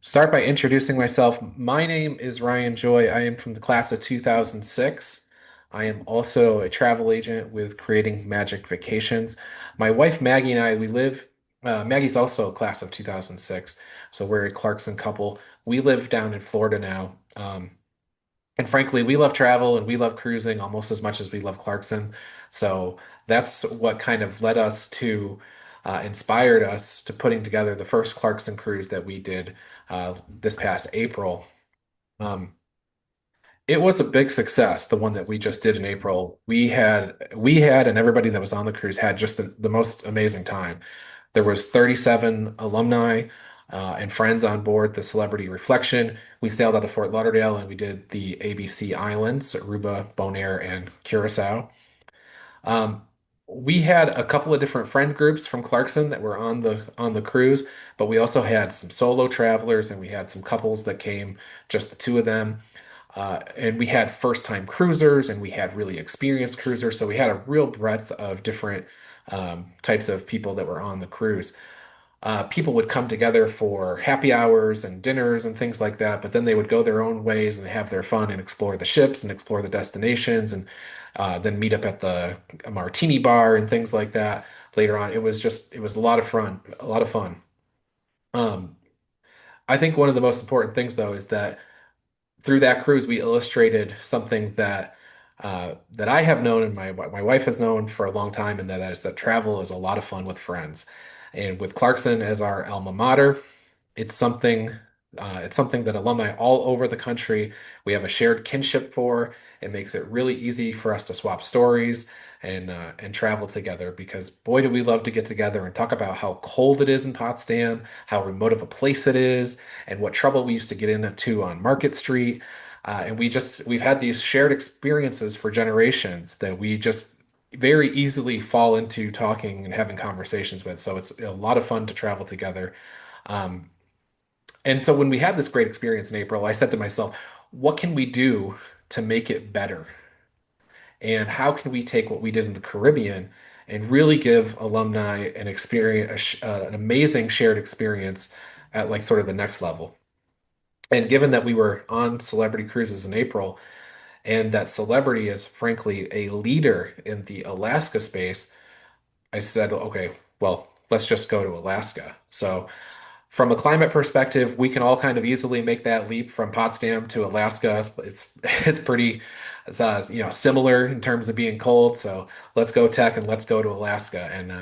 Start by introducing myself. My name is Ryan Joy. I am from the class of 2006. I am also a travel agent with Creating Magic Vacations. My wife Maggie and I, Maggie's also a class of 2006, so we're a Clarkson couple. We live down in Florida now. And frankly, we love travel and we love cruising almost as much as we love Clarkson. So that's what kind of led us to, inspired us to putting together the first Clarkson cruise that we did this past April. Um, it was a big success, the one that we just did in April. We had, and everybody that was on the cruise had just the most amazing time. There was 37 alumni and friends on board the Celebrity Reflection. We sailed out of Fort Lauderdale and we did the ABC Islands, Aruba, Bonaire, and Curacao. Um, we had a couple of different friend groups from Clarkson that were on the cruise, but we also had some solo travelers and we had some couples that came, just the two of them. And we had first-time cruisers and we had really experienced cruisers. So we had a real breadth of different types of people that were on the cruise. People would come together for happy hours and dinners and things like that, but then they would go their own ways and have their fun and explore the ships and explore the destinations and then meet up at the martini bar and things like that later on. It was a lot of fun, a lot of fun. Um, I think one of the most important things though is that through that cruise, we illustrated something that I have known and my wife has known for a long time, and that is that travel is a lot of fun with friends. And with Clarkson as our alma mater, it's something it's something that alumni all over the country we have a shared kinship for. It makes it really easy for us to swap stories and travel together because boy do we love to get together and talk about how cold it is in Potsdam, how remote of a place it is, and what trouble we used to get into on Market Street. And we've had these shared experiences for generations that we just very easily fall into talking and having conversations with. So it's a lot of fun to travel together. Um, and so when we had this great experience in April, I said to myself, what can we do to make it better? And how can we take what we did in the Caribbean and really give alumni an experience, an amazing shared experience at like sort of the next level? And given that we were on Celebrity Cruises in April, and that Celebrity is frankly a leader in the Alaska space, I said, okay, well, let's just go to Alaska. So from a climate perspective, we can all kind of easily make that leap from Potsdam to Alaska. It's pretty similar in terms of being cold. So let's go tech and let's go to Alaska. And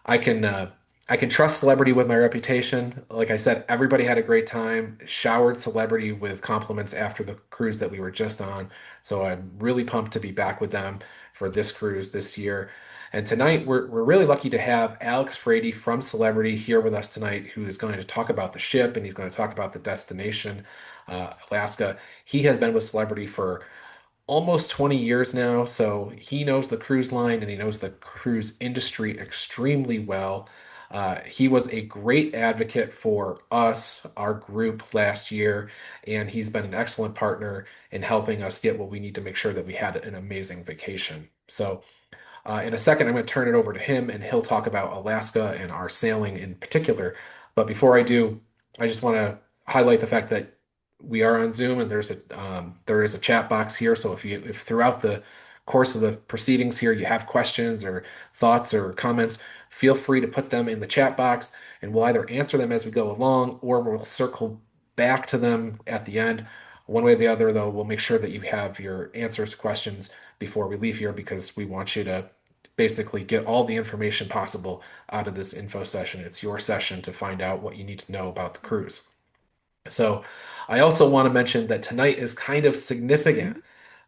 I can uh, I can trust Celebrity with my reputation. Like I said, everybody had a great time. Showered Celebrity with compliments after the cruise that we were just on. So I'm really pumped to be back with them for this cruise this year. And tonight we're really lucky to have Alex Frady from Celebrity here with us tonight, who is going to talk about the ship and he's going to talk about the destination, Alaska. He has been with Celebrity for almost 20 years now, so he knows the cruise line and he knows the cruise industry extremely well. He was a great advocate for us, our group last year, and he's been an excellent partner in helping us get what we need to make sure that we had an amazing vacation. So, in a second, I'm going to turn it over to him and he'll talk about Alaska and our sailing in particular. But before I do, I just want to highlight the fact that we are on Zoom and there is a chat box here. So if throughout the course of the proceedings here you have questions or thoughts or comments, feel free to put them in the chat box and we'll either answer them as we go along or we'll circle back to them at the end. One way or the other, though, we'll make sure that you have your answers to questions before we leave here because we want you to basically get all the information possible out of this info session. It's your session to find out what you need to know about the cruise. So, I also want to mention that tonight is kind of significant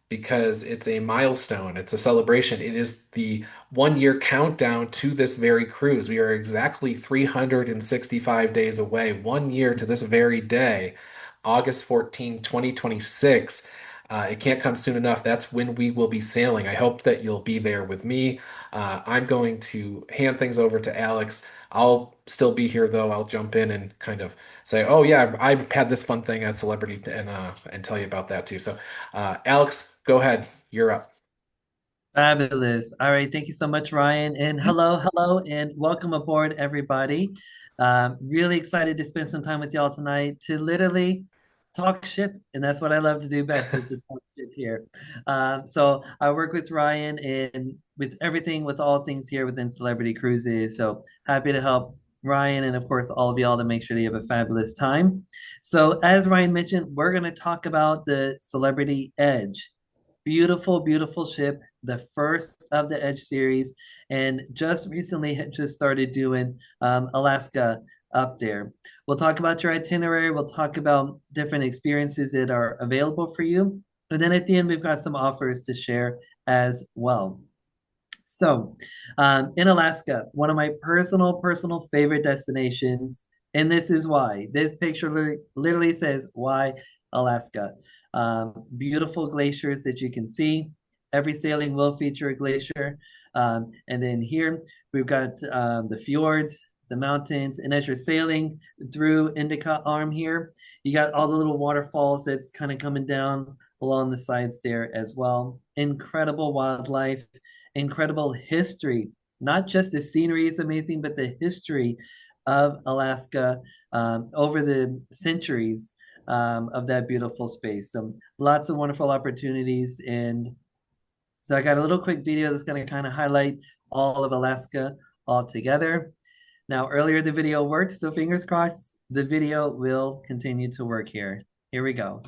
because it's a milestone, it's a celebration. It is the 1 year countdown to this very cruise. We are exactly 365 days away, 1 year to this very day, August 14, 2026. It can't come soon enough. That's when we will be sailing. I hope that you'll be there with me. I'm going to hand things over to Alex. I'll still be here though. I'll jump in and kind of say, "Oh yeah, I had this fun thing at Celebrity," and tell you about that too. So, Alex, go ahead. You're up. Fabulous. All right. Thank you so much, Ryan. And hello, and welcome aboard, everybody. Really excited to spend some time with y'all tonight to literally talk ship. And that's what I love to do best is to talk ship here. So I work with Ryan and with everything, with all things here within Celebrity Cruises. So happy to help Ryan and, of course, all of y'all to make sure that you have a fabulous time. So, as Ryan mentioned, we're going to talk about the Celebrity Edge. Beautiful, beautiful ship, the first of the Edge series, and just recently had just started doing Alaska up there. We'll talk about your itinerary. We'll talk about different experiences that are available for you. And then at the end, we've got some offers to share as well. So, in Alaska, one of my personal favorite destinations, and this is why. This picture literally says, "Why Alaska?" Beautiful glaciers that you can see. Every sailing will feature a glacier. And then here we've got the fjords, the mountains, and as you're sailing through Indica Arm here, you got all the little waterfalls that's kind of coming down along the sides there as well. Incredible wildlife, incredible history. Not just the scenery is amazing, but the history of Alaska over the centuries of that beautiful space. So lots of wonderful opportunities. And so I got a little quick video that's going to kind of highlight all of Alaska all together. Now, earlier the video worked, so fingers crossed the video will continue to work here. Here we go.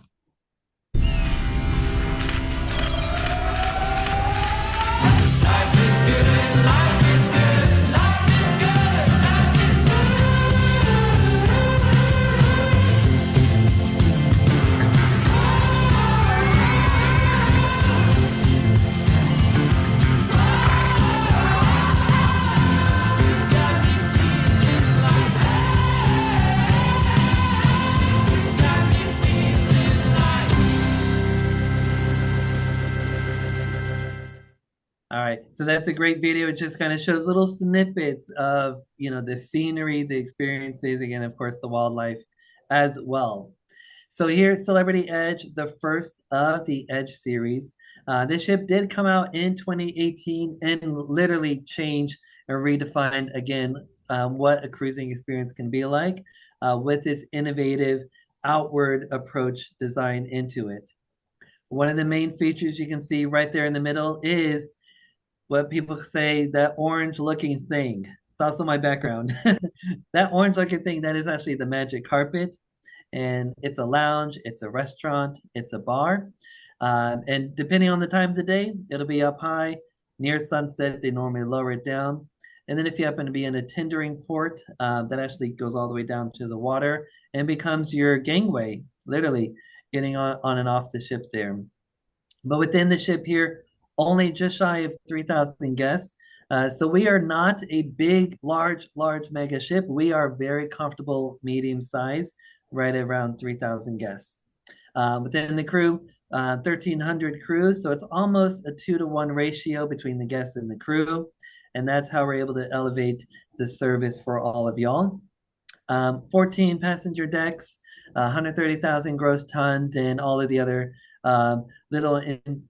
All right, so that's a great video. It just kind of shows little snippets of, the scenery, the experiences, again, of course, the wildlife as well. So here's Celebrity Edge, the first of the Edge series. This ship did come out in 2018 and literally changed and redefined again what a cruising experience can be like with this innovative outward approach design into it. One of the main features you can see right there in the middle is what people say that orange looking thing. It's also my background. That orange looking thing, that is actually the magic carpet. And it's a lounge, it's a restaurant, it's a bar. And depending on the time of the day, it'll be up high. Near sunset, they normally lower it down. And then if you happen to be in a tendering port, that actually goes all the way down to the water and becomes your gangway, literally getting on and off the ship there. But within the ship here, only just shy of 3,000 guests. So we are not a big, large mega ship. We are very comfortable, medium size, right around 3,000 guests. Within the crew, 1,300 crews. So it's almost a 2-to-1 ratio between the guests and the crew. And that's how we're able to elevate the service for all of y'all. 14 passenger decks, 130,000 gross tons, and all of the other little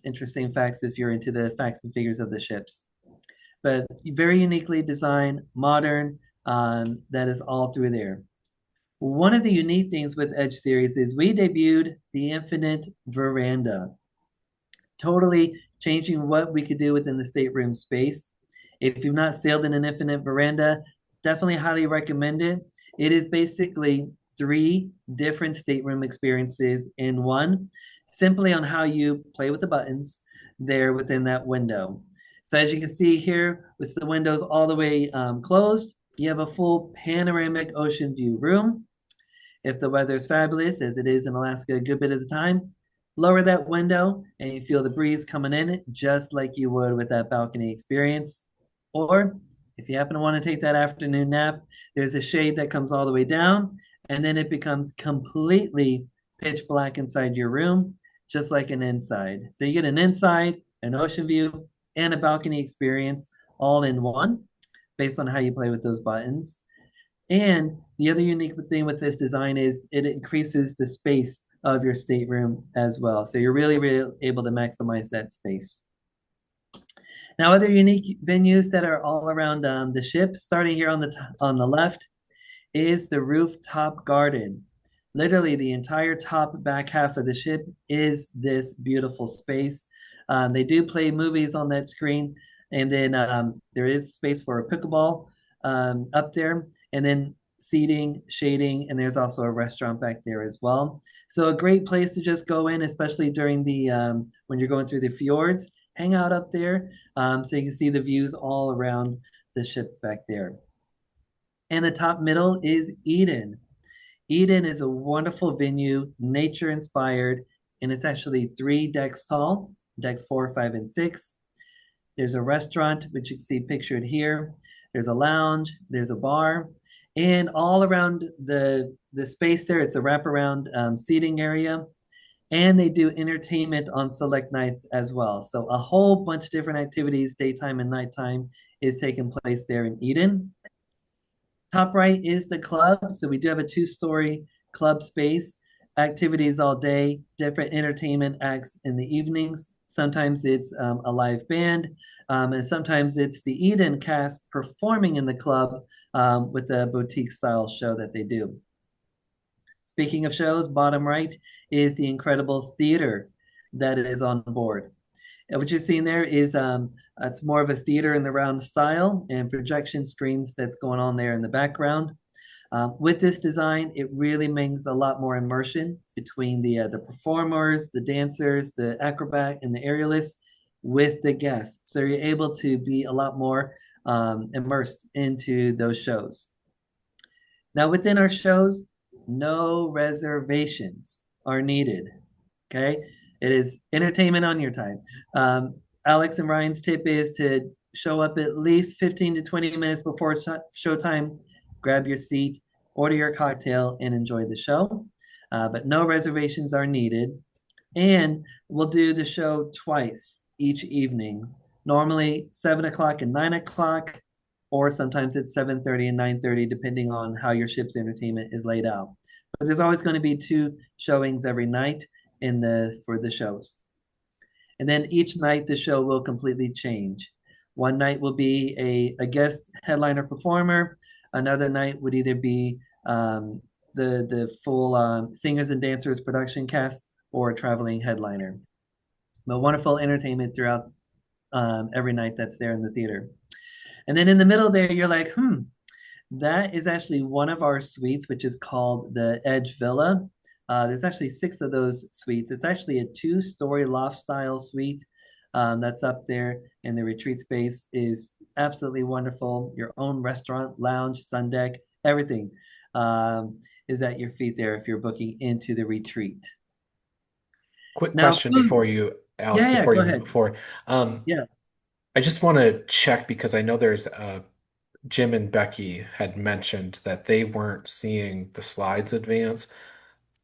interesting facts if you're into the facts and figures of the ships. But very uniquely designed, modern, that is all through there. One of the unique things with Edge series is we debuted the Infinite Veranda, totally changing what we could do within the stateroom space. If you've not sailed in an Infinite Veranda, definitely highly recommend it. It is basically 3 different stateroom experiences in one, simply on how you play with the buttons there within that window. So as you can see here, with the windows all the way closed, you have a full panoramic ocean view room. If the weather is fabulous, as it is in Alaska a good bit of the time, lower that window and you feel the breeze coming in just like you would with that balcony experience. Or if you happen to want to take that afternoon nap, there's a shade that comes all the way down, and then it becomes completely pitch black inside your room, just like an inside. So you get an inside, an ocean view, and a balcony experience all in one based on how you play with those buttons. And the other unique thing with this design is it increases the space of your stateroom as well. So you're really able to maximize that space. Now, other unique venues that are all around the ship, starting here on on the left, is the rooftop garden. Literally, the entire top back half of the ship is this beautiful space. They do play movies on that screen, and then there is space for a pickleball up there, and then seating, shading, and there's also a restaurant back there as well. So a great place to just go in, especially during the when you're going through the fjords, hang out up there, so you can see the views all around the ship back there. And the top middle is Eden. Eden is a wonderful venue, nature inspired, and it's actually 3 decks tall, decks 4, 5, and 6. There's a restaurant, which you can see pictured here. There's a lounge, there's a bar, and all around the space there, it's a wraparound seating area. And they do entertainment on select nights as well. So a whole bunch of different activities, daytime and nighttime, is taking place there in Eden. Top right is the club. So we do have a 2-story club space, activities all day, different entertainment acts in the evenings. Sometimes it's a live band, and sometimes it's the Eden cast performing in the club with a boutique style show that they do. Speaking of shows, bottom right is the incredible theater that is on board. And what you're seeing there is it's more of a theater in the round style and projection screens that's going on there in the background. With this design, it really makes a lot more immersion between the performers, the dancers, the acrobat, and the aerialists with the guests. So you're able to be a lot more immersed into those shows. Now, within our shows, no reservations are needed. Okay. It is entertainment on your time. Alex and Ryan's tip is to show up at least 15 to 20 minutes before showtime, grab your seat, order your cocktail, and enjoy the show. But no reservations are needed. And we'll do the show twice each evening, normally 7 o'clock and 9 o'clock, or sometimes it's 7:30 and 9:30, depending on how your ship's entertainment is laid out. But there's always going to be 2 showings every night for the shows. And then each night the show will completely change. One night will be a guest headliner performer. Another night would either be the full singers and dancers production cast or a traveling headliner. But wonderful entertainment throughout every night that's there in the theater. And then in the middle there, you're like, that is actually one of our suites, which is called the Edge Villa. There's actually 6 of those suites. It's actually a 2-story loft style suite that's up there, and the retreat space is absolutely wonderful. Your own restaurant, lounge, sun deck, everything is at your feet there if you're booking into the retreat. Quick Now, question food. before you, Alex, Yeah, yeah, before go you move ahead. forward. Yeah. I just want to check because I know there's Jim and Becky had mentioned that they weren't seeing the slides advance.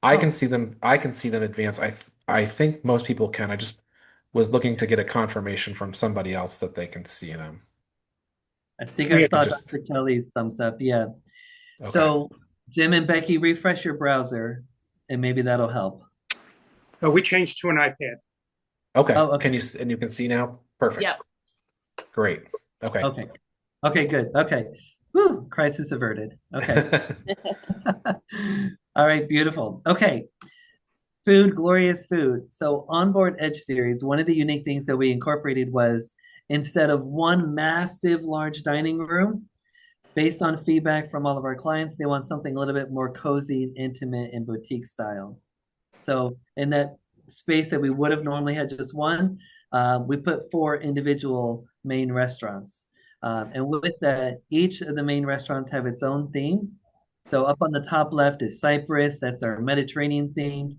I can Oh, see them. I can see them advance. I think most people can. I just was looking to get a confirmation from somebody else that they can see them. I think I We saw Just Dr. Kelly's thumbs up. Yeah. okay. So, Jim and Becky, refresh your browser, and maybe that'll help. we changed to an iPad. Okay. Oh, okay. And you can see now? Perfect. Yep. Great. Okay. Okay. Okay, good. Okay. Whew, crisis averted. Okay. All right, beautiful. Okay. Food, glorious food. So, onboard Edge series, one of the unique things that we incorporated was instead of one massive large dining room, based on feedback from all of our clients, they want something a little bit more cozy, intimate, and boutique style. So in that space that we would have normally had just one, we put 4 individual main restaurants. And with that, each of the main restaurants have its own theme. So up on the top left is Cyprus, that's our Mediterranean theme.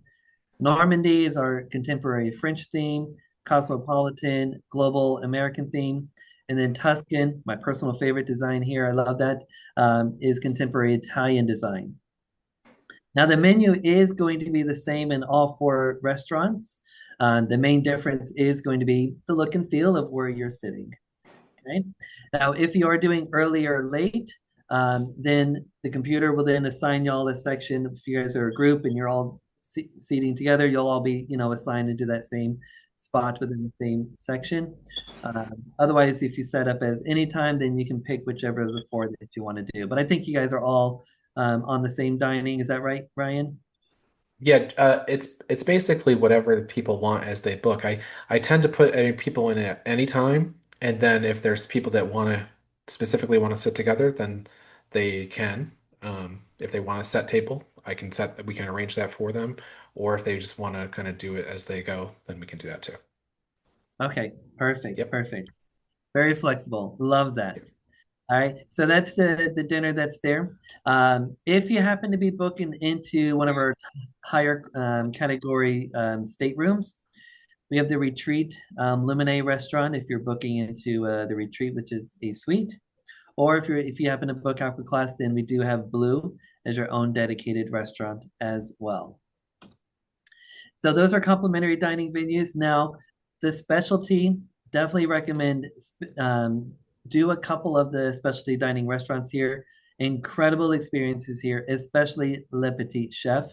Normandy is our contemporary French theme, cosmopolitan, global American theme. And then Tuscan, my personal favorite design here, I love that, is contemporary Italian design. Now, the menu is going to be the same in all 4 restaurants. The main difference is going to be the look and feel of where you're sitting. Okay. Now, if you are doing early or late, then the computer will then assign y'all a section. If you guys are a group and you're all seating together, you'll all be, assigned into that same spot within the same section. Otherwise, if you set up as anytime, then you can pick whichever of the four that you want to do. But I think you guys are all on the same dining. Is that right, Ryan? Yeah, it's basically whatever the people want as they book. I tend to put any people in at any time, and then if there's people that want to specifically want to sit together, then they can. If they want a set table, we can arrange that for them. Or if they just want to kind of do it as they go, then we can do that too. Okay, perfect, Yep. perfect. Very flexible. Love that. Yep. All right, so that's the dinner that's there. If you happen to be booking into one of our higher category staterooms, we have the Retreat Lemonade restaurant if you're booking into the Retreat, which is a suite. Or if you happen to book upper class, then we do have Blue as your own dedicated restaurant as well. So those are complimentary dining venues. Now, the specialty, definitely recommend do a couple of the specialty dining restaurants here. Incredible experiences here, especially Le Petit Chef.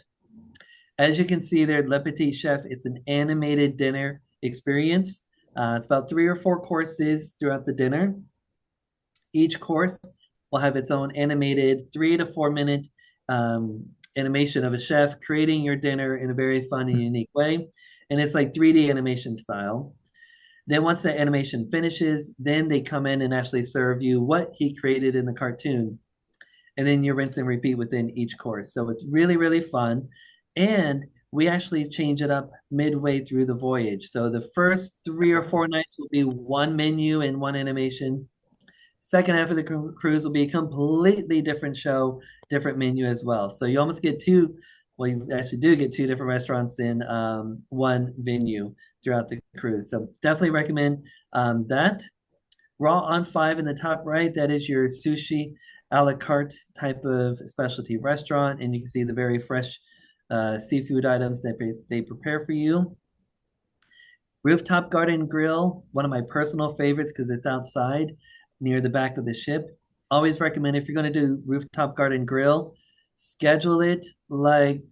As you can see there, Le Petit Chef, it's an animated dinner experience. It's about 3 or 4 courses throughout the dinner. Each course will have its own animated 3 to 4 minute animation of a chef creating your dinner in a very fun and unique way. And it's like 3D animation style. Then once the animation finishes, then they come in and actually serve you what he created in the cartoon. And then you rinse and repeat within each course. So it's really, really fun. And we actually change it up midway through the voyage. So the first 3 or 4 nights will be one menu and one animation. Second half of the cruise will be a completely different show, different menu as well. So you almost get two, well, you actually do get two different restaurants in one venue throughout the cruise. So definitely recommend that. Raw on 5 in the top right, that is your sushi a la carte type of specialty restaurant. And you can see the very fresh seafood items that they prepare for you. Rooftop Garden Grill, one of my personal favorites because it's outside near the back of the ship. Always recommend if you're going to do Rooftop Garden Grill, schedule it like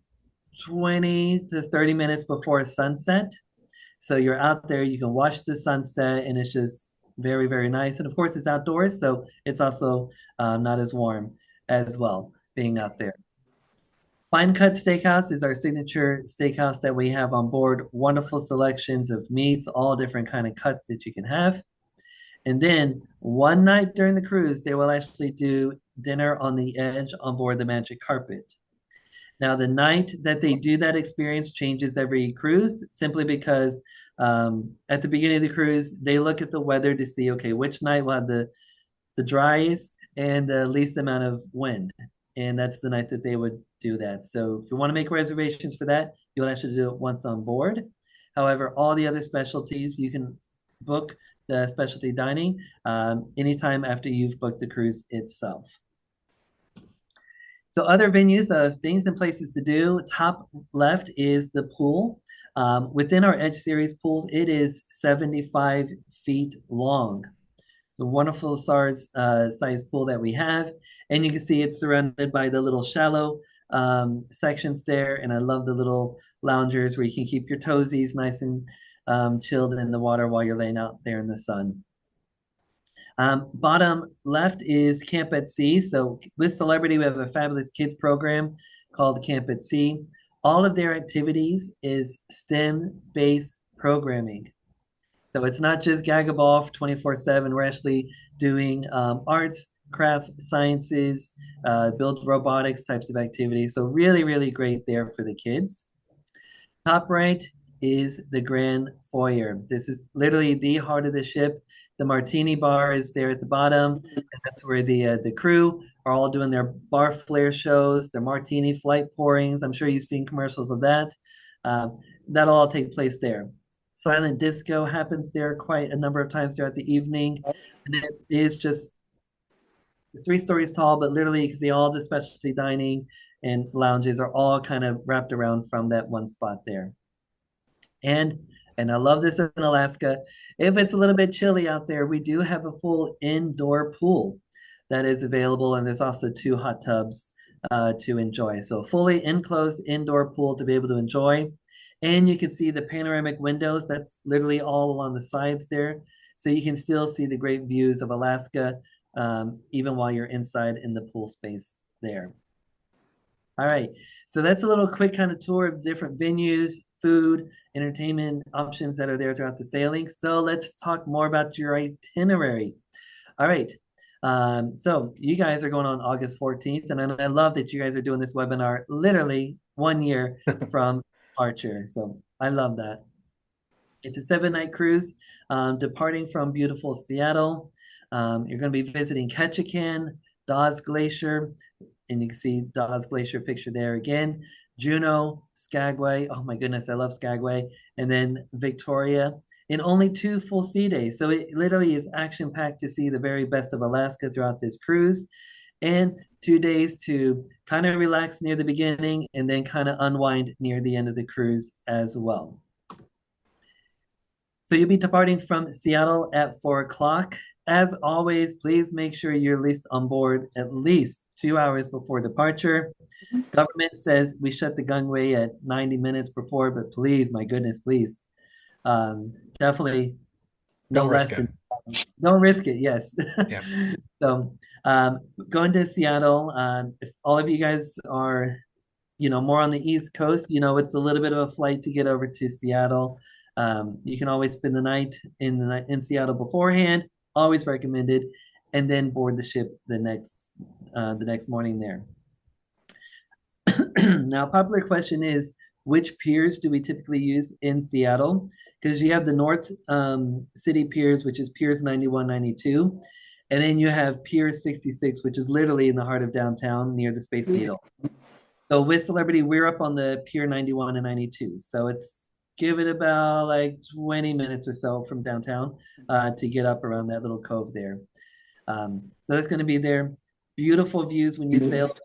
20 to 30 minutes before sunset. So you're out there, you can watch the sunset, and it's just very, very nice. And of course, it's outdoors, so it's also not as warm as well being out there. Fine Cut Steakhouse is our signature steakhouse that we have on board. Wonderful selections of meats, all different kind of cuts that you can have. And then one night during the cruise, they will actually do dinner on the edge on board the Magic Carpet. Now, the night that they do that experience changes every cruise simply because at the beginning of the cruise, they look at the weather to see, okay, which night will have the driest and the least amount of wind. And that's the night that they would do that. So if you want to make reservations for that, you'll actually do it once on board. However, all the other specialties, you can book the specialty dining anytime after you've booked the cruise itself. So other venues of things and places to do, top left is the pool. Within our Edge Series pools, it is 75 feet long. It's a wonderful size pool that we have. And you can see it's surrounded by the little shallow sections there. And I love the little loungers where you can keep your toesies nice and chilled in the water while you're laying out there in the sun. Bottom left is Camp at Sea. So with Celebrity, we have a fabulous kids program called Camp at Sea. All of their activities is STEM-based programming. So it's not just Gagaboff 24/7. We're actually doing arts, craft, sciences, build robotics types of activities. So really, really great there for the kids. Top right is the Grand Foyer. This is literally the heart of the ship. The martini bar is there at the bottom, and that's where the crew are all doing their bar flare shows, their martini flight pourings. I'm sure you've seen commercials of that. That'll all take place there. Silent disco happens there quite a number of times throughout the evening, and it is just it's 3 stories tall, but literally you can see all the specialty dining and lounges are all kind of wrapped around from that one spot there. And I love this in Alaska. If it's a little bit chilly out there, we do have a full indoor pool that is available, and there's also 2 hot tubs to enjoy. So fully enclosed indoor pool to be able to enjoy. And you can see the panoramic windows. That's literally all along the sides there. So you can still see the great views of Alaska, even while you're inside in the pool space there. All right, so that's a little quick kind of tour of different venues, food, entertainment options that are there throughout the sailing. So let's talk more about your itinerary. All right, so you guys are going on August 14th, and I love that you guys are doing this webinar literally 1 year from departure. So I love that. It's a 7-night cruise, departing from beautiful Seattle. You're going to be visiting Ketchikan, Dawes Glacier, and you can see Dawes Glacier picture there again. Juneau, Skagway. Oh my goodness, I love Skagway. And then Victoria in only 2 full sea days. So it literally is action packed to see the very best of Alaska throughout this cruise. And 2 days to kind of relax near the beginning and then kind of unwind near the end of the cruise as well. So you'll be departing from Seattle at 4 o'clock. As always, please make sure you're at least on board at least 2 hours before departure. Government says we shut the gangway at 90 minutes before, but please, my goodness, please, definitely no Don't less risk it. than, don't risk it, yes. Yeah. So going to Seattle, if all of you guys are, more on the East Coast, it's a little bit of a flight to get over to Seattle. You can always spend the night in Seattle beforehand, always recommended, and then board the ship the next morning there. Now, popular question is, which piers do we typically use in Seattle? Because you have the North City piers, which is Piers 91, 92. And then you have Pier 66, which is literally in the heart of downtown near the Space Needle. So with Celebrity, we're up on the Pier 91 and 92. So it's give it about like 20 minutes or so from downtown to get up around that little cove there. So that's going to be there. Beautiful views when you sail.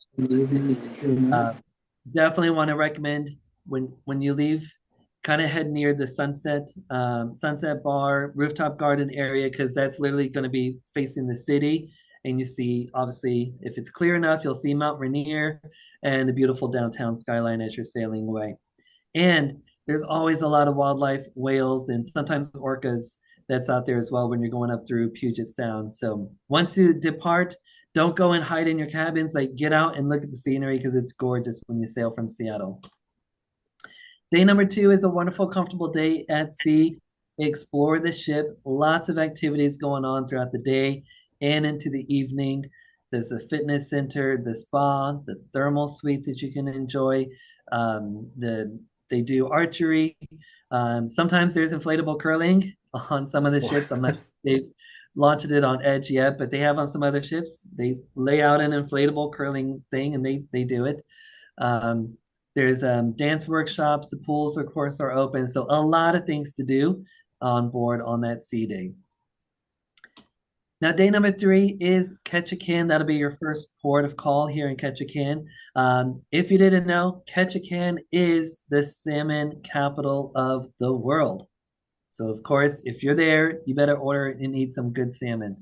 Definitely want to recommend when you leave, kind of head near the Sunset Bar, rooftop garden area, because that's literally going to be facing the city. And you see, obviously, if it's clear enough, you'll see Mount Rainier and the beautiful downtown skyline as you're sailing away. And there's always a lot of wildlife, whales, and sometimes orcas that's out there as well when you're going up through Puget Sound. So once you depart, don't go and hide in your cabins. Like, get out and look at the scenery because it's gorgeous when you sail from Seattle. Day number 2 is a wonderful, comfortable day at sea. Explore the ship. Lots of activities going on throughout the day and into the evening. There's a fitness center, the spa, the thermal suite that you can enjoy. They do archery. Sometimes there's inflatable curling on some of the ships. I'm not they've launched it on Edge yet, but they have on some other ships. They lay out an inflatable curling thing and they do it. There's dance workshops. The pools, of course, are open. So a lot of things to do on board on that sea day. Now, day number 3 is Ketchikan. That'll be your first port of call here in Ketchikan. If you didn't know, Ketchikan is the salmon capital of the world. So, of course, if you're there, you better order and eat some good salmon.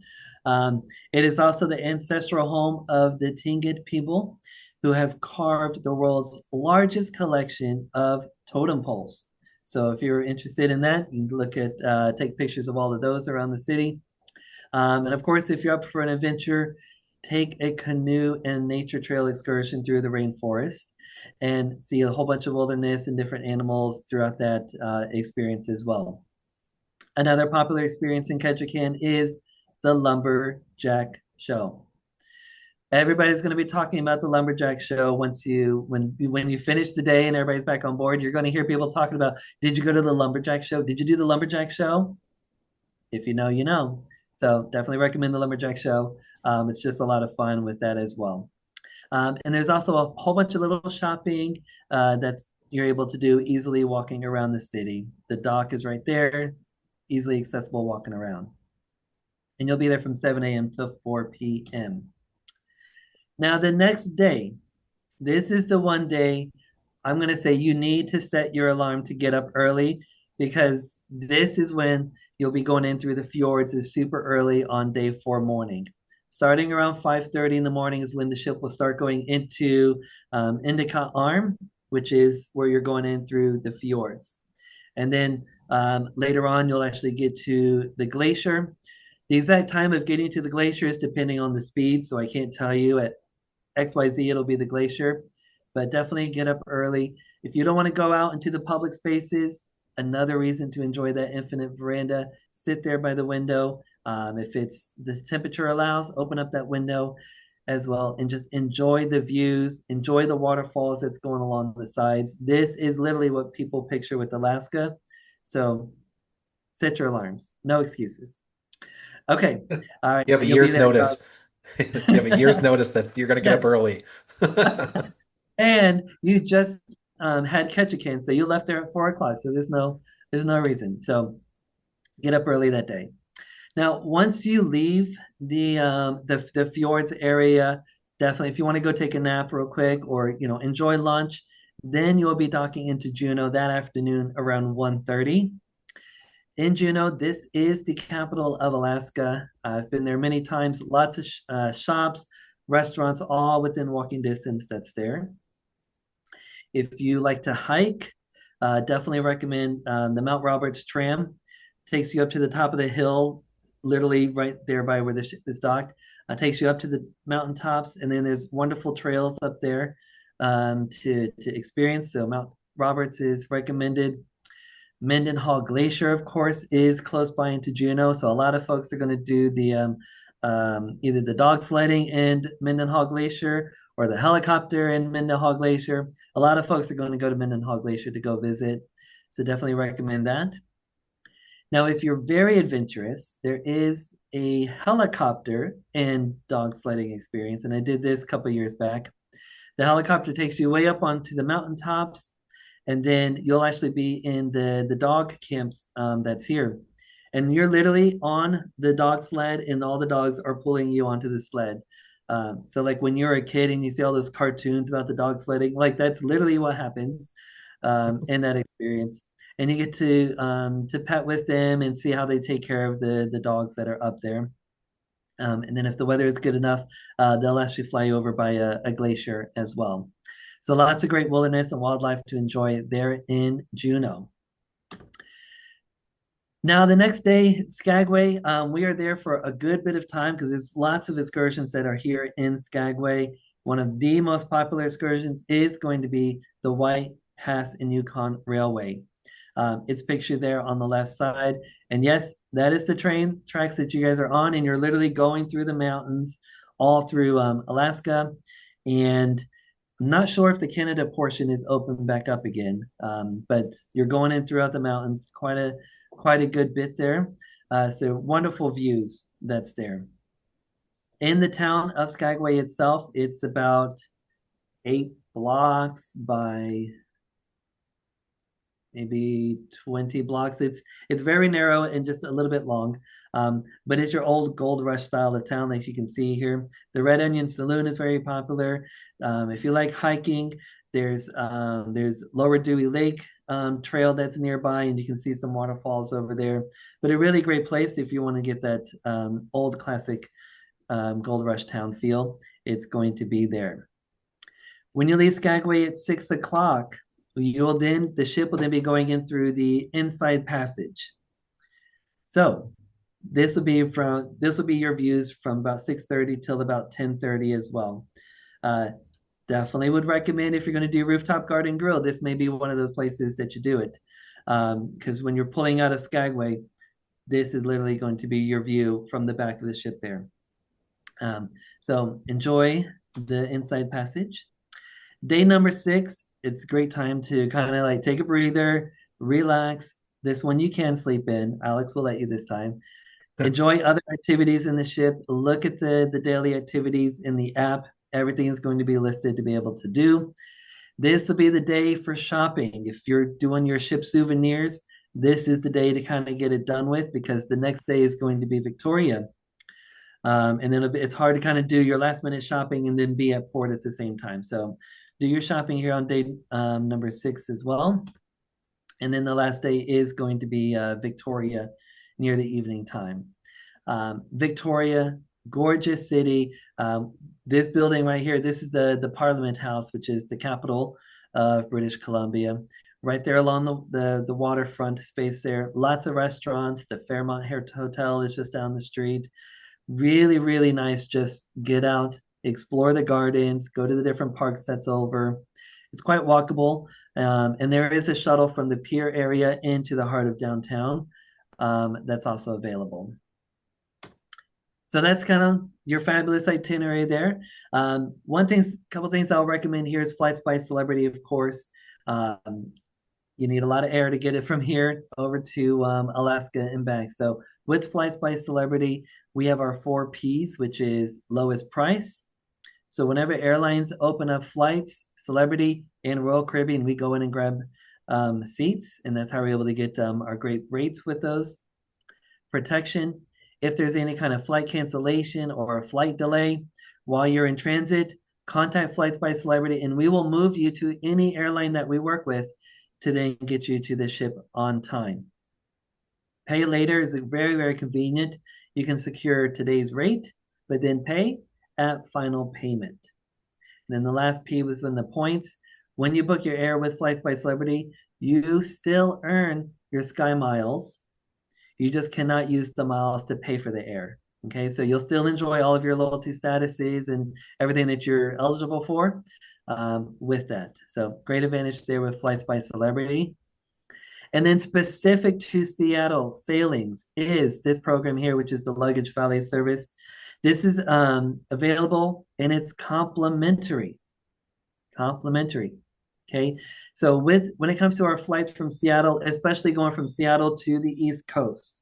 It is also the ancestral home of the Tlingit people, who have carved the world's largest collection of totem poles. So if you're interested in that, you can look at take pictures of all of those around the city. And of course, if you're up for an adventure, take a canoe and nature trail excursion through the rainforest and see a whole bunch of wilderness and different animals throughout that experience as well. Another popular experience in Ketchikan is the Lumberjack Show. Everybody's going to be talking about the Lumberjack Show when you finish the day and everybody's back on board. You're going to hear people talking about, did you go to the Lumberjack Show? Did you do the Lumberjack Show? If you know, you know. So definitely recommend the Lumberjack Show. It's just a lot of fun with that as well. And there's also a whole bunch of little shopping that's you're able to do easily walking around the city. The dock is right there, easily accessible walking around. And you'll be there from 7 a.m. to 4 p.m. Now, the next day, this is the one day I'm going to say you need to set your alarm to get up early, because this is when you'll be going in through the fjords is super early on day 4 morning. Starting around 5:30 in the morning is when the ship will start going into Endicott Arm. which is where you're going in through the fjords. And then later on, you'll actually get to the glacier. The exact time of getting to the glacier is depending on the speed, so I can't tell you at XYZ it'll be the glacier, but definitely get up early. If you don't want to go out into the public spaces, another reason to enjoy that infinite veranda, sit there by the window. If it's the temperature allows, open up that window as well and just enjoy the views, enjoy the waterfalls that's going along the sides. This is literally what people picture with Alaska. So set your alarms, no excuses. Okay, all right, You have a you'll be year's there about notice. You have a year's notice that you're going to get up yes. early. And you just had Ketchikan, so you left there at 4 o'clock. So there's no reason. So get up early that day. Now, once you leave the fjords area, definitely if you want to go take a nap real quick or enjoy lunch, then you'll be docking into Juneau that afternoon around 1:30. In Juneau, this is the capital of Alaska. I've been there many times. Lots of shops, restaurants, all within walking distance that's there. If you like to hike, definitely recommend the Mount Roberts tram. Takes you up to the top of the hill, literally right there by where the ship is docked. Takes you up to the mountaintops, and then there's wonderful trails up there to experience. So Mount Roberts is recommended. Mendenhall Glacier, of course, is close by into Juneau, so a lot of folks are going to do the either the dog sledding in Mendenhall Glacier or the helicopter in Mendenhall Glacier. A lot of folks are going to go to Mendenhall Glacier to go visit, so definitely recommend that. Now, if you're very adventurous, there is a helicopter and dog sledding experience, and I did this a couple years back. The helicopter takes you way up onto the mountaintops, and then you'll actually be in the dog camps that's here. And you're literally on the dog sled, and all the dogs are pulling you onto the sled. So, like when you're a kid and you see all those cartoons about the dog sledding, like that's literally what happens in that experience. And you get to pet with them and see how they take care of the dogs that are up there. And then if the weather is good enough, they'll actually fly you over by a glacier as well. So lots of great wilderness and wildlife to enjoy there in Juneau. Now, the next day, Skagway, we are there for a good bit of time because there's lots of excursions that are here in Skagway. One of the most popular excursions is going to be the White Pass and Yukon Railway. It's pictured there on the left side. And yes, that is the train tracks that you guys are on, and you're literally going through the mountains all through Alaska. And I'm not sure if the Canada portion is open back up again, but you're going in throughout the mountains, quite a good bit there. So wonderful views that's there. In the town of Skagway itself, it's about 8 blocks by maybe 20 blocks. It's very narrow and just a little bit long, but it's your old gold rush style of town, like you can see here. The Red Onion Saloon is very popular. If you like hiking, there's Lower Dewey Lake trail that's nearby, and you can see some waterfalls over there. But a really great place if you want to get that old classic gold rush town feel. It's going to be there. When you leave Skagway at 6 o'clock, the ship will then be going in through the inside passage. So this will be your views from about 6:30 till about 10:30 as well. Definitely would recommend if you're going to do rooftop garden grill, this may be one of those places that you do it. Because when you're pulling out of Skagway, this is literally going to be your view from the back of the ship there. So enjoy the inside passage. Day number 6, it's a great time to kind of like take a breather, relax. This one you can sleep in. Alex will let you this time. Enjoy other activities in the ship. Look at the daily activities in the app. Everything is going to be listed to be able to do. This will be the day for shopping. If you're doing your ship souvenirs, this is the day to kind of get it done with because the next day is going to be Victoria. And then it's hard to kind of do your last minute shopping and then be at port at the same time. So do your shopping here on day number 6 as well. And then the last day is going to be Victoria near the evening time. Victoria, gorgeous city. This building right here, this is the Parliament House, which is the capital of British Columbia. Right there along the waterfront space there, lots of restaurants. The Fairmont Hotel is just down the street. Really, really nice. Just get out, explore the gardens, go to the different parks that's over. It's quite walkable. And there is a shuttle from the pier area into the heart of downtown that's also available. So that's kind of your fabulous itinerary there. Couple things I'll recommend here is flights by Celebrity, of course. You need a lot of air to get it from here over to Alaska and back. So with flights by Celebrity, we have our 4 Ps, which is lowest price. So whenever airlines open up flights, Celebrity and Royal Caribbean, we go in and grab seats, and that's how we're able to get our great rates with those. Protection, if there's any kind of flight cancellation or a flight delay while you're in transit, contact Flights by Celebrity, and we will move you to any airline that we work with to then get you to the ship on time. Pay later is very, very convenient. You can secure today's rate, but then pay at final payment. And then the last P was when the points. When you book your air with Flights by Celebrity, you still earn your Sky Miles. You just cannot use the miles to pay for the air. Okay, so you'll still enjoy all of your loyalty statuses and everything that you're eligible for with that. So great advantage there with Flights by Celebrity. And then specific to Seattle sailings is this program here, which is the Luggage Valet Service. This is available and it's complimentary. Complimentary. Okay, so when it comes to our flights from Seattle, especially going from Seattle to the East Coast,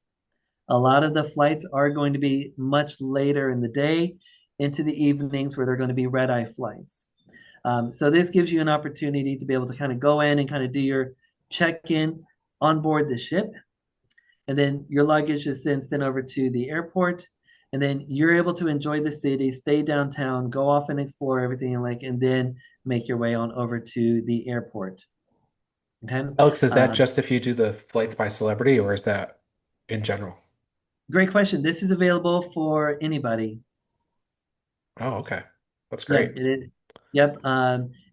a lot of the flights are going to be much later in the day into the evenings where they're going to be red-eye flights. So this gives you an opportunity to be able to kind of go in and kind of do your check-in on board the ship. And then your luggage is then sent over to the airport. And then you're able to enjoy the city, stay downtown, go off and explore everything, and then make your way on over to the airport. Okay. Alex, is that just if you do the flights by Celebrity, or is that in general? Great question. This is available for anybody. Oh, okay. That's Yeah, great. it is. Yep.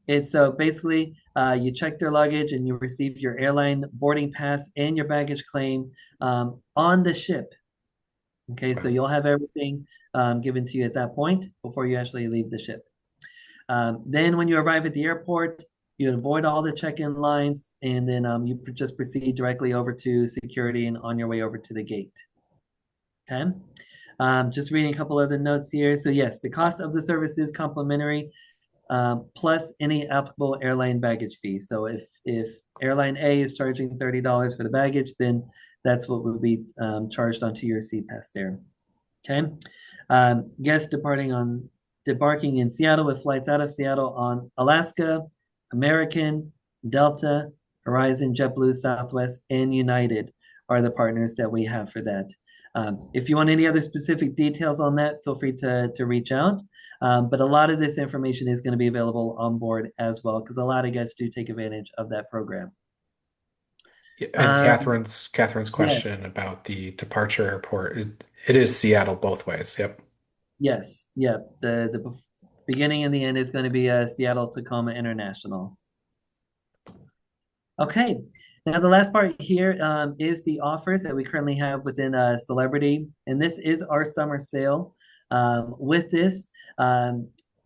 It's so basically you check their luggage and you receive your airline boarding pass and your baggage claim on the ship. Okay, so Wow. you'll have everything given to you at that point before you actually leave the ship. Then when you arrive at the airport, you avoid all the check-in lines, and then you just proceed directly over to security and on your way over to the gate. Okay. Just reading a couple other notes here. So yes, the cost of the service is complimentary, plus any applicable airline baggage fee. So if airline A is charging $30 for the baggage, then that's what will be charged onto your CPAS there. Okay. Guests debarking in Seattle with flights out of Seattle on Alaska, American, Delta, Horizon, JetBlue, Southwest, and United are the partners that we have for that. If you want any other specific details on that, feel free to reach out. But a lot of this information is going to be available on board as well, because a lot of guests do take advantage of that program. Yeah, and Catherine's Yes, question about the departure airport, it is Seattle both ways. Yep. yes, yep. The beginning and the end is going to be Seattle Tacoma International. Okay. Now, the last part here is the offers that we currently have within Celebrity, and this is our summer sale. With this,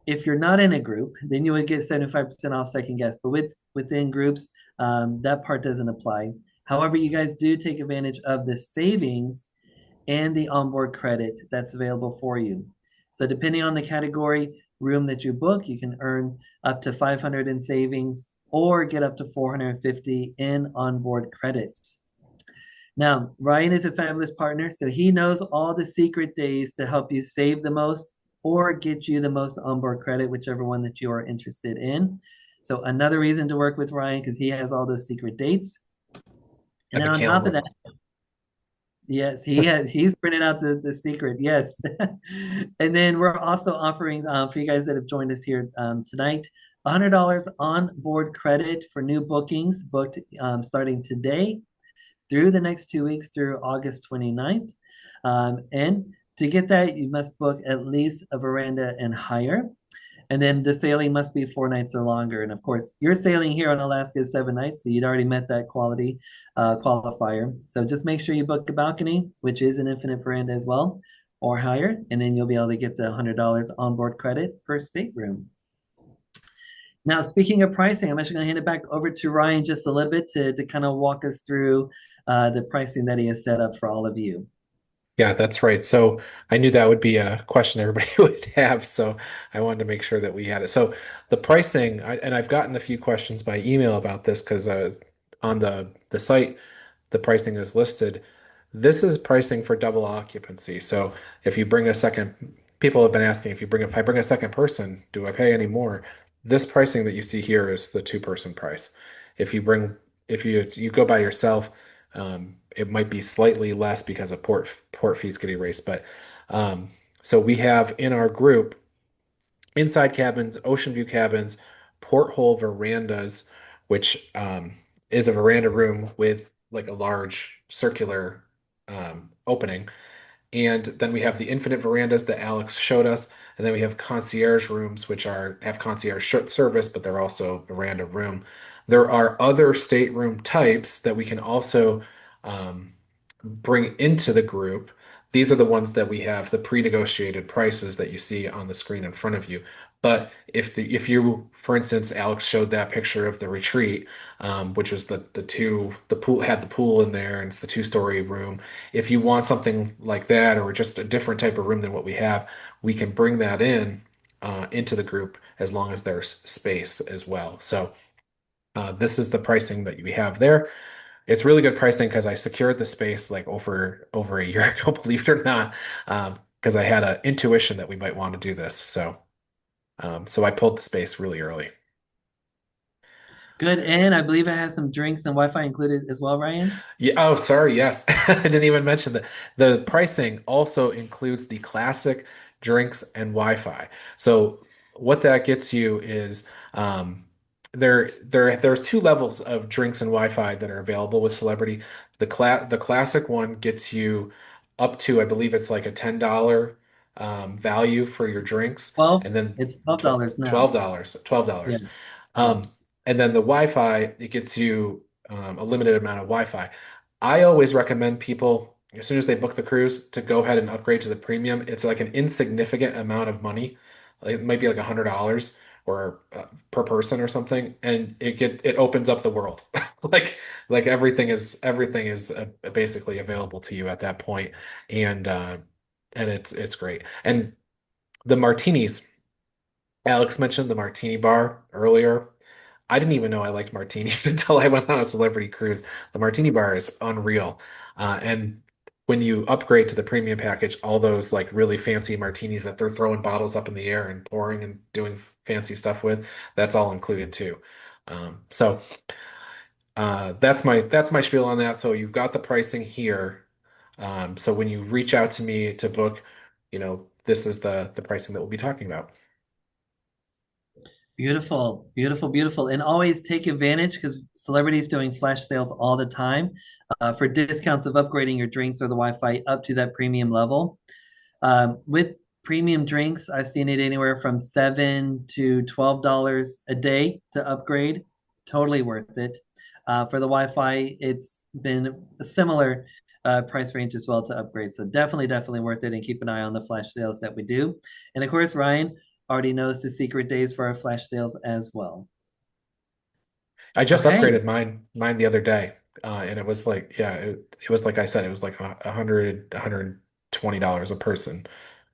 if you're not in a group, then you would get 75% off second guest, but within groups, that part doesn't apply. However, you guys do take advantage of the savings and the onboard credit that's available for you. So depending on the category room that you book, you can earn up to 500 in savings or get up to 450 in onboard credits. Now, Ryan is a fabulous partner, so he knows all the secret days to help you save the most or get you the most onboard credit, whichever one that you are interested in. So another reason to work with Ryan, because he has all those secret dates. And I've then been on can't top of wait. that, yes, he's printed out the secret, yes. And then we're also offering for you guys that have joined us here tonight, $100 on board credit for new bookings booked starting today through the next 2 weeks through August 29th. And to get that, you must book at least a veranda and higher. And then the sailing must be 4 nights or longer. And of course, your sailing here on Alaska is 7 nights, so you'd already met that quality qualifier. So just make sure you book a balcony, which is an infinite veranda as well, or higher, and then you'll be able to get the $100 onboard credit per stateroom. Now, speaking of pricing, I'm actually going to hand it back over to Ryan just a little bit to kind of walk us through the pricing that he has set up for all of you. Yeah, that's right. So I knew that would be a question everybody would have, so I wanted to make sure that we had it. So the pricing, and I've gotten a few questions by email about this because on the site, the pricing is listed. This is pricing for double occupancy. So if you bring a second, people have been asking if I bring a second person, do I pay any more? This pricing that you see here is the two-person price. If you bring, if you go by yourself, it might be slightly less because of port fees get erased. But um, so we have in our group inside cabins, ocean view cabins, porthole verandas, which is a veranda room with like a large circular opening. And then we have the infinite verandas that Alex showed us. And then we have concierge rooms, which have concierge service, but they're also veranda room. There are other stateroom types that we can also um, bring into the group. These are the ones that we have the pre-negotiated prices that you see on the screen in front of you. But if you, for instance, Alex showed that picture of the retreat, which was the pool had the pool in there and it's the two-story room. If you want something like that or just a different type of room than what we have, we can bring that in into the group as long as there's space as well. So this is the pricing that we have there. It's really good pricing because I secured the space like over a year ago, believe it or not, because I had an intuition that we might want to do this. So I pulled the space really early. Good. And I believe it has some drinks and Wi-Fi included as well, Ryan. Yeah. Oh, sorry. Yes, I didn't even mention that. The pricing also includes the classic drinks and Wi-Fi. So what that gets you is there's two levels of drinks and Wi-Fi that are available with Celebrity. The classic one gets you up to, I believe it's like a $10 value for your drinks, 12? and then It's $12 now. $12, $12. Yeah. Yeah. Um, and then the Wi-Fi, it gets you a limited amount of Wi-Fi. I always recommend people, as soon as they book the cruise, to go ahead and upgrade to the premium. It's like an insignificant amount of money. Like, it might be like $100 or per person or something, and it opens up the world. Like everything is basically available to you at that point, and it's great. And the martinis, Alex mentioned the martini bar earlier. I didn't even know I liked martinis until I went on a celebrity cruise. The martini bar is unreal. And when you upgrade to the premium package, all those like really fancy martinis that they're throwing bottles up in the air and pouring and doing fancy stuff with, that's all included too. So that's my spiel on that. So you've got the pricing here. So when you reach out to me to book, this is the pricing that we'll be talking about. Beautiful, beautiful, beautiful. And always take advantage because celebrities doing flash sales all the time for discounts of upgrading your drinks or the Wi-Fi up to that premium level. With premium drinks, I've seen it anywhere from $7 to $12 a day to upgrade. Totally worth it. For the Wi-Fi, it's been a similar price range as well to upgrade. So definitely, definitely worth it. And keep an eye on the flash sales that we do. And of course, Ryan already knows the secret days for our flash sales as well. I just Okay, upgraded mine the other day, and it was like, yeah, it was like I said, it was like $120 a person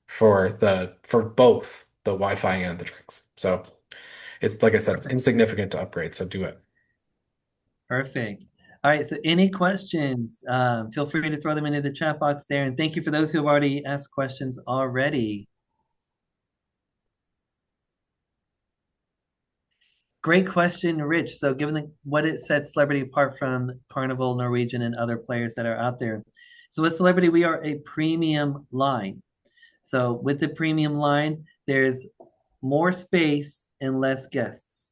for both the Wi-Fi and the drinks. So it's like I said, it's insignificant to upgrade, so do it. perfect. All right, so any questions? Feel free to throw them into the chat box there. And thank you for those who have already asked questions already. Great question, Rich. So given what it sets Celebrity apart from Carnival, Norwegian, and other players that are out there. So with Celebrity, we are a premium line. So with the premium line, there's more space and less guests.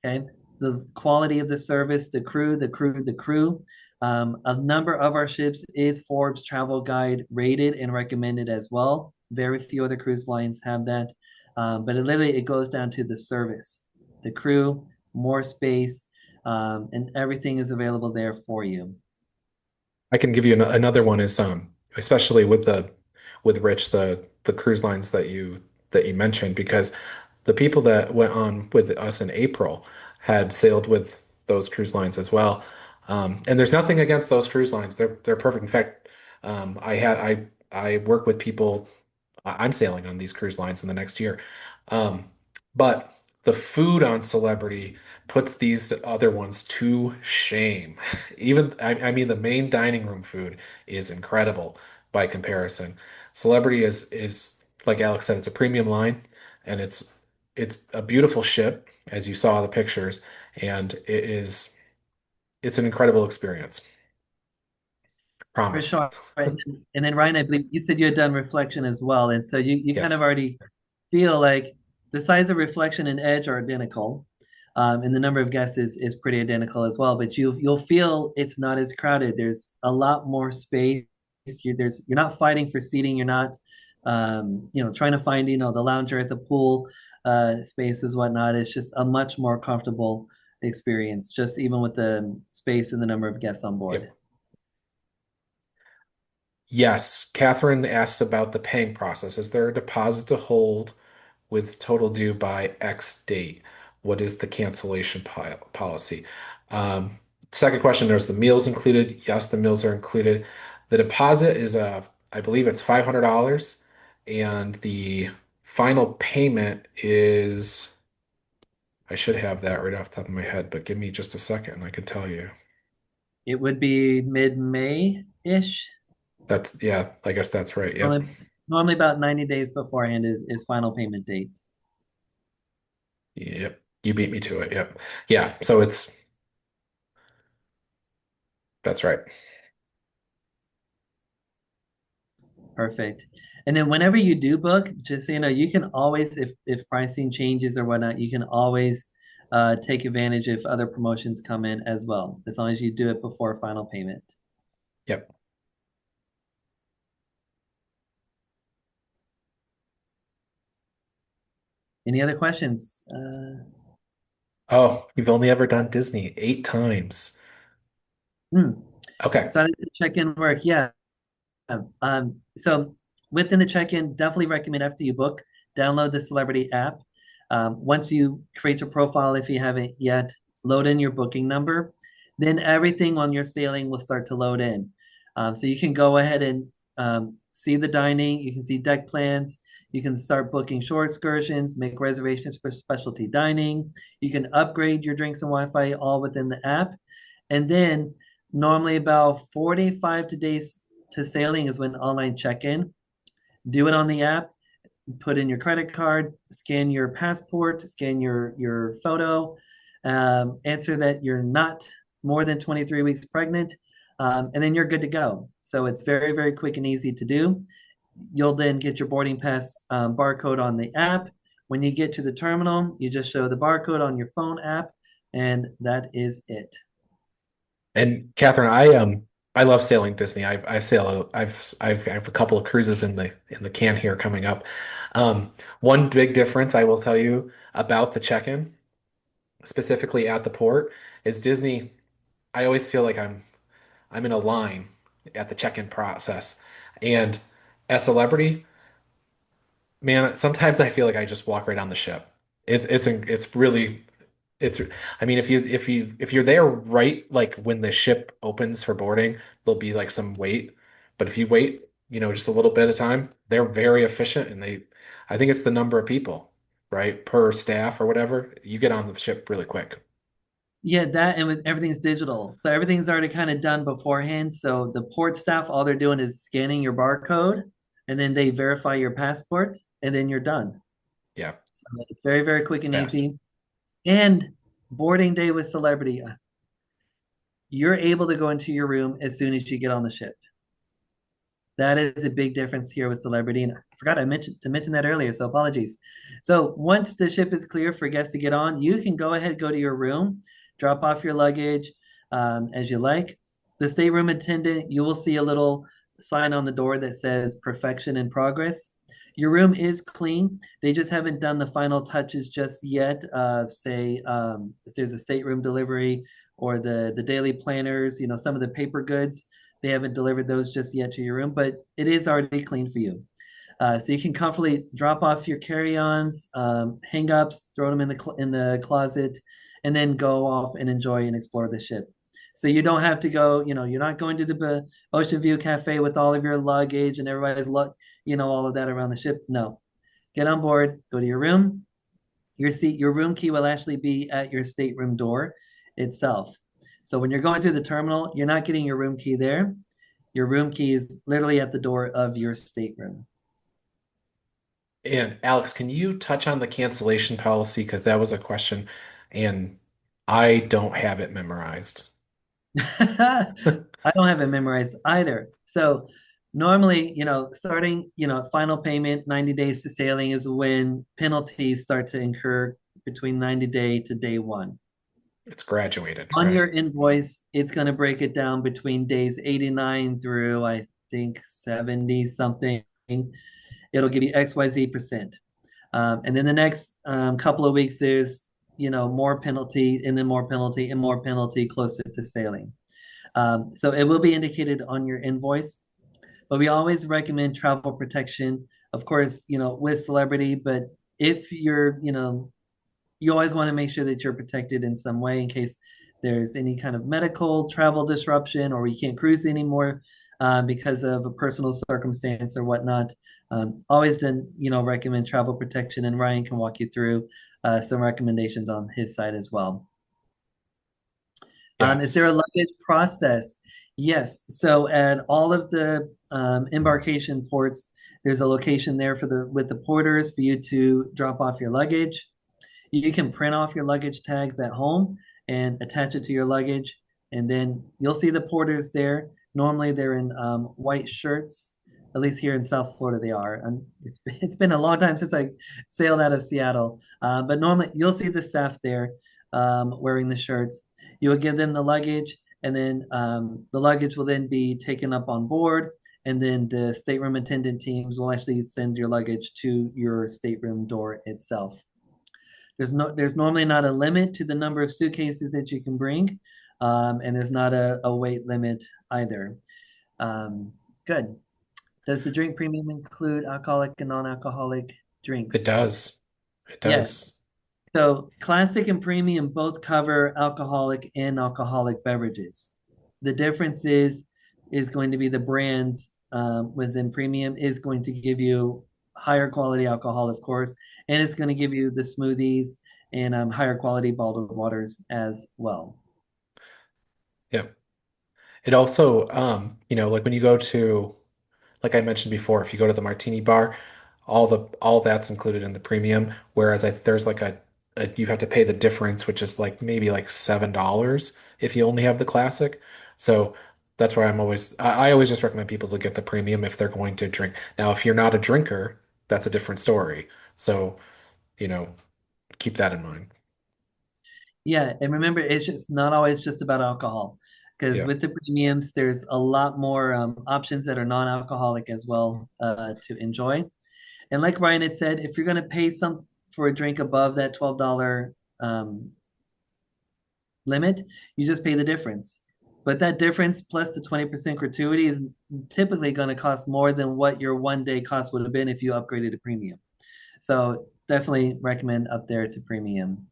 Okay. The quality of the service, the crew, the crew, the crew. A number of our ships is Forbes Travel Guide rated and recommended as well. Very few other cruise lines have that. But it goes down to the service, the crew, more space, and everything is available there for you. I can give you another one is especially with the with Rich the cruise lines that you mentioned because the people that went on with us in April had sailed with those cruise lines as well. And there's nothing against those cruise lines. They're perfect. In fact, I work with people. I'm sailing on these cruise lines in the next year. Um, but the food on Celebrity puts these other ones to shame. I mean, the main dining room food is incredible by comparison. Celebrity is like Alex said, it's a premium line, and it's a beautiful ship, as you saw the pictures, and it's an incredible experience. For Promise. sure. And then Ryan, I believe you said you had done reflection as well. And so you kind of Yes. already feel like the size of reflection and edge are identical. And the number of guests is pretty identical as well. But you'll feel it's not as crowded. There's a lot more space. You're not fighting for seating. You're not trying to find, the lounger at the pool spaces, whatnot. It's just a much more comfortable experience, just even with the space and the number of guests on board. Yep. Yes. Catherine asked about the paying process. Is there a deposit to hold with total due by X date? What is the cancellation policy? Second question, there's the meals included. Yes, the meals are included. The deposit is I believe it's $500, and the final payment is, I should have that right off the top of my head, but give me just a second and I can tell you. It would be mid-May-ish. That's, yeah, I guess that's right. Yep. Normally about 90 days beforehand is final payment date. Yep. You beat me to it. Yep. Yeah. So that's right. Perfect. And then whenever you do book, just so you know, you can always, if pricing changes or whatnot, you can always take advantage if other promotions come in as well, as long as you do it before final payment. Yep. Any other questions? Oh, you've only ever done Disney 8 times. Hmm. Okay. So how does the check-in work? Yeah. So within the check-in, definitely recommend after you book, download the Celebrity app. Once you create your profile, if you haven't yet, load in your booking number. Then everything on your sailing will start to load in. So you can go ahead and see the dining. You can see deck plans. You can start booking shore excursions, make reservations for specialty dining. You can upgrade your drinks and Wi-Fi all within the app. And then normally about 45 days to sailing is when online check-in. Do it on the app, put in your credit card, scan your passport, scan your photo, answer that you're not more than 23 weeks pregnant, and then you're good to go. So it's very, very quick and easy to do. You'll then get your boarding pass barcode on the app. When you get to the terminal, you just show the barcode on your phone app, and that is it. And Catherine, I love sailing Disney. I sail I have a couple of cruises in the can here coming up. One big difference I will tell you about the check-in, specifically at the port, is Disney. I always feel like I'm in a line at the check-in process. And as Celebrity, man, sometimes I feel like I just walk right on the ship. It's really it's I mean if you're there right like when the ship opens for boarding, there'll be like some wait. But if you wait, just a little bit of time, they're very efficient and I think it's the number of people, right, per staff or whatever. You get on the ship really quick. Yeah, that and with everything's digital. So everything's already kind of done beforehand. So the port staff, all they're doing is scanning your barcode and then they verify your passport and then you're done. Yeah, So it's very, very quick it's and fast. easy. And boarding day with Celebrity, you're able to go into your room as soon as you get on the ship. That is a big difference here with Celebrity. And I forgot to mention that earlier, so apologies. So once the ship is clear for guests to get on, you can go ahead, go to your room, drop off your luggage as you like. The stateroom attendant, you will see a little sign on the door that says perfection in progress. Your room is clean. They just haven't done the final touches just yet. Say if there's a stateroom delivery or the daily planners, some of the paper goods, they haven't delivered those just yet to your room, but it is already clean for you. So you can comfortably drop off your carry-ons, hang-ups, throw them in the closet, and then go off and enjoy and explore the ship. So you don't have to go, you're not going to the Ocean View Cafe with all of your luggage and everybody's all of that around the ship. No, get on board, go to your room. Your room key will actually be at your stateroom door itself. So when you're going through the terminal, you're not getting your room key there. Your room key is literally at the door of your stateroom. And Alex, can you touch on the cancellation policy? Because that was a question, and I don't have it memorized. I don't have it memorized either. So normally, starting, final payment, 90 days to sailing is when penalties start to incur between 90 day to day one. It's graduated, On right? your invoice, it's going to break it down between days 89 through, I think, 70 something. It'll give you XYZ percent. And then the next couple of weeks, there's, more penalty and then more penalty and more penalty closer to sailing. So it will be indicated on your invoice, but we always recommend travel protection, of course, with Celebrity, but if you always want to make sure that you're protected in some way in case there's any kind of medical travel disruption or you can't cruise anymore because of a personal circumstance or whatnot. Always then, recommend travel protection, and Ryan can walk you through some recommendations on his side as well. Is there a Yes. luggage process? Yes. So at all of the embarkation ports, there's a location there with the porters for you to drop off your luggage. You can print off your luggage tags at home and attach it to your luggage, and then you'll see the porters there. Normally, they're in white shirts. At least here in South Florida, they are. And it's been a long time since I sailed out of Seattle, but normally you'll see the staff there wearing the shirts. You will give them the luggage, and then the luggage will then be taken up on board, and then the stateroom attendant teams will actually send your luggage to your stateroom door itself. There's normally not a limit to the number of suitcases that you can bring, and there's not a weight limit either. Good. Does the drink premium include alcoholic and non-alcoholic It drinks? does. It Yes. does. So classic and premium both cover alcoholic and alcoholic beverages. The difference is going to be the brands within premium is going to give you higher quality alcohol, of course, and it's going to give you the smoothies and higher quality bottled waters as well. Yeah. It also, like when you go to, like I mentioned before, if you go to the martini bar, all that's included in the premium. Whereas there's like you have to pay the difference, which is like maybe like $7 if you only have the classic. So that's why I always just recommend people to get the premium if they're going to drink. Now, if you're not a drinker, that's a different story. So, you know, keep that in mind. Yeah, and remember, it's just not always just about alcohol, because Yeah. with the premiums, there's a lot more options that are non-alcoholic as well to enjoy. And like Ryan had said, if you're going to pay some for a drink above that $12 limit, you just pay the difference. But that difference plus the 20% gratuity is typically going to cost more than what your one day cost would have been if you upgraded to premium. So definitely recommend up there to premium.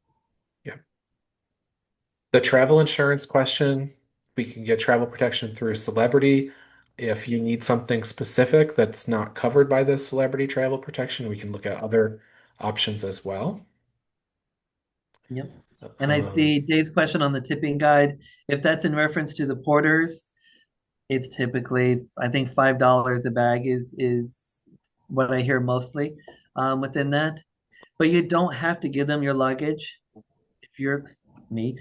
Yeah. The travel insurance question, we can get travel protection through Celebrity. If you need something specific that's not covered by the Celebrity travel protection, we can look at other options as well. Yep. And I Um, see Dave's question on the tipping guide. If that's in reference to the porters, it's typically, I think, $5 a bag is what I hear mostly within that. But you don't have to give them your luggage. If you're me,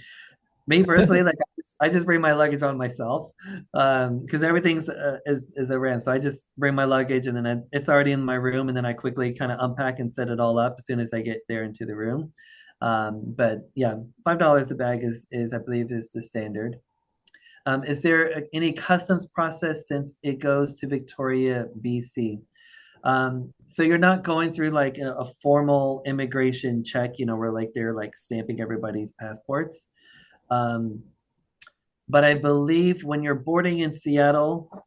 me personally, like I just bring my luggage on myself because everything's is a ramp. So I just bring my luggage and then it's already in my room, and then I quickly kind of unpack and set it all up as soon as I get there into the room. But yeah, $5 a bag is I believe is the standard. Is there any customs process since it goes to Victoria, BC? So you're not going through like a formal immigration check, where like they're like stamping everybody's passports. Um, but I believe when you're boarding in Seattle,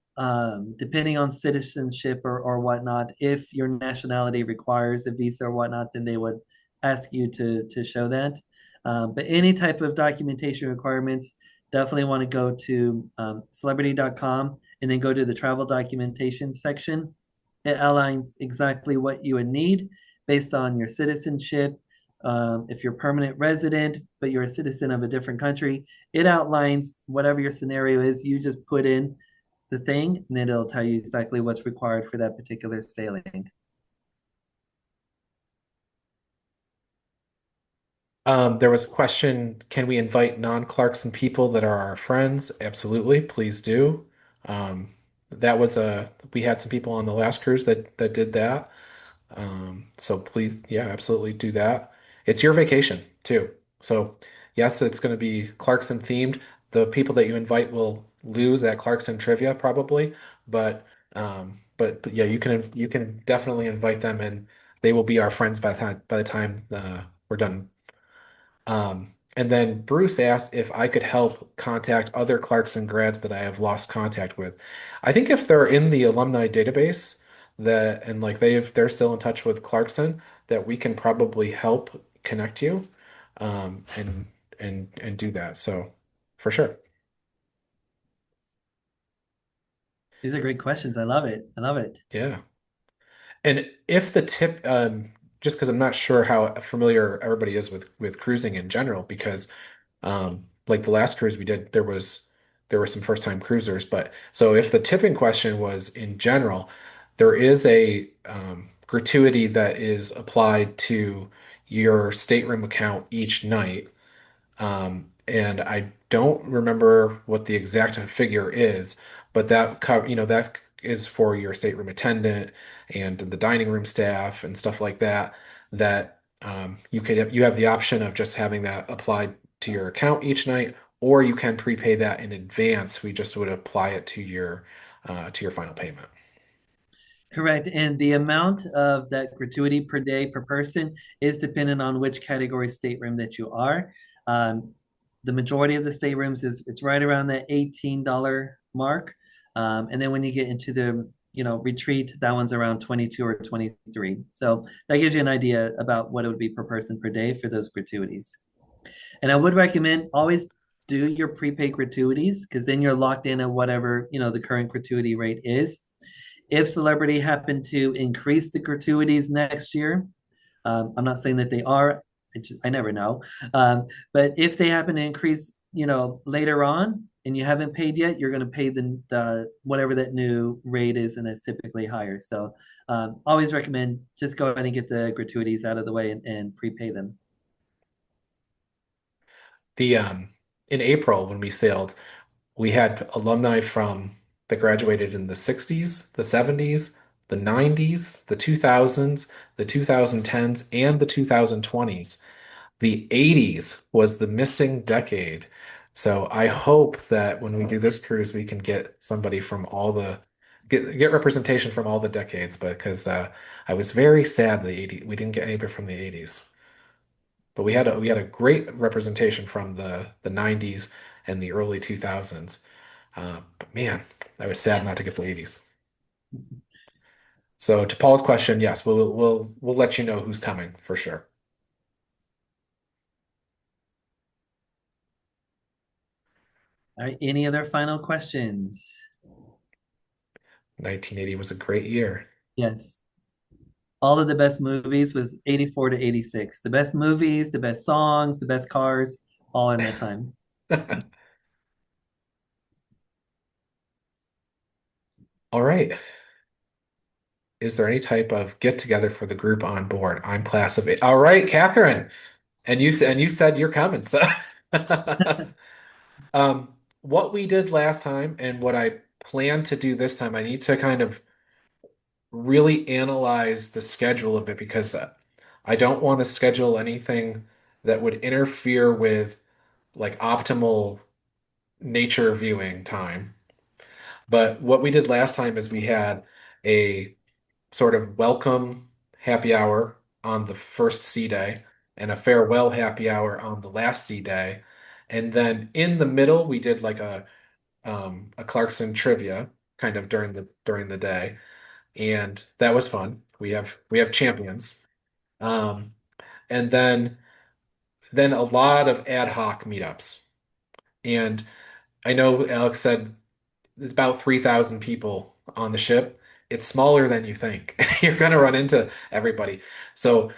depending on citizenship or whatnot, if your nationality requires a visa or whatnot, then they would ask you to show that. But any type of documentation requirements, definitely want to go to celebrity.com and then go to the travel documentation section. It outlines exactly what you would need based on your citizenship. If you're permanent resident, but you're a citizen of a different country, it outlines whatever your scenario is. You just put in the thing, and then it'll tell you exactly what's required for that particular sailing. There was a question, can we invite non-Clarkson people that are our friends? Absolutely, please do. That was we had some people on the last cruise that did that. So please, yeah, absolutely do that. It's your vacation too. So yes, it's going to be Clarkson themed. The people that you invite will lose at Clarkson trivia probably, but yeah, you can definitely invite them and they will be our friends by the time we're done. And then Bruce asked if I could help contact other Clarkson grads that I have lost contact with. I think if they're in the alumni database that and like they're still in touch with Clarkson, that we can probably help connect you and do that. So for sure. These are great questions. I love it. I love it. Yeah. And if the tip, just because I'm not sure how familiar everybody is with cruising in general, because like the last cruise we did, there were some first time cruisers, but so if the tipping question was in general, there is a gratuity that is applied to your stateroom account each night. And I don't remember what the exact figure is, but that is for your stateroom attendant and the dining room staff and stuff like that. That you have the option of just having that applied to your account each night, or you can prepay that in advance. We just would apply it to your final payment. Correct. And the amount of that gratuity per day per person is dependent on which category stateroom that you are. Um, the majority of the staterooms is it's right around that $18 mark. And then when you get into the retreat, that one's around 22 or 23. So that gives you an idea about what it would be per person per day for those gratuities. And I would recommend always do your prepaid gratuities because then you're locked in at whatever the current gratuity rate is. If Celebrity happen to increase the gratuities next year, I'm not saying that they are. I never know. But if they happen to increase, later on, and you haven't paid yet, you're going to pay the whatever that new rate is, and it's typically higher. So always recommend just go ahead and get the gratuities out of the way and prepay them. The In April when we sailed, we had alumni from that graduated in the 60s, the 70s, the 90s, the 2000s, the 2010s, and the 2020s. The 80s was the missing decade. So I hope that when we do this cruise, we can get somebody from get representation from all the decades, because I was very sad the 80s we didn't get anybody from the 80s. But we had a great representation from the 90s and the early 2000s. But man, I was sad not to get the 80s. So to Paul's question, yes, we'll let you know who's coming for sure. All right. Any other final questions? 1980 was a great year. Yes. All of the best movies was 84 to 86. The best movies, the best songs, the best cars, all in that time. All right. Is there any type of get together for the group on board? I'm class of eight. All right, Catherine. And you said you're coming. So what we did last time and what I plan to do this time, I need to kind of really analyze the schedule a bit because I don't want to schedule anything that would interfere with like optimal nature viewing time. But what we did last time is we had a sort of welcome happy hour on the first C day and a farewell happy hour on the last C day. And then in the middle, we did like a Clarkson trivia kind of during the day, and that was fun. We have champions. Um, and then a lot of ad hoc meetups. And I know Alex said there's about 3,000 people on the ship. It's smaller than you think. You're going to run into everybody. So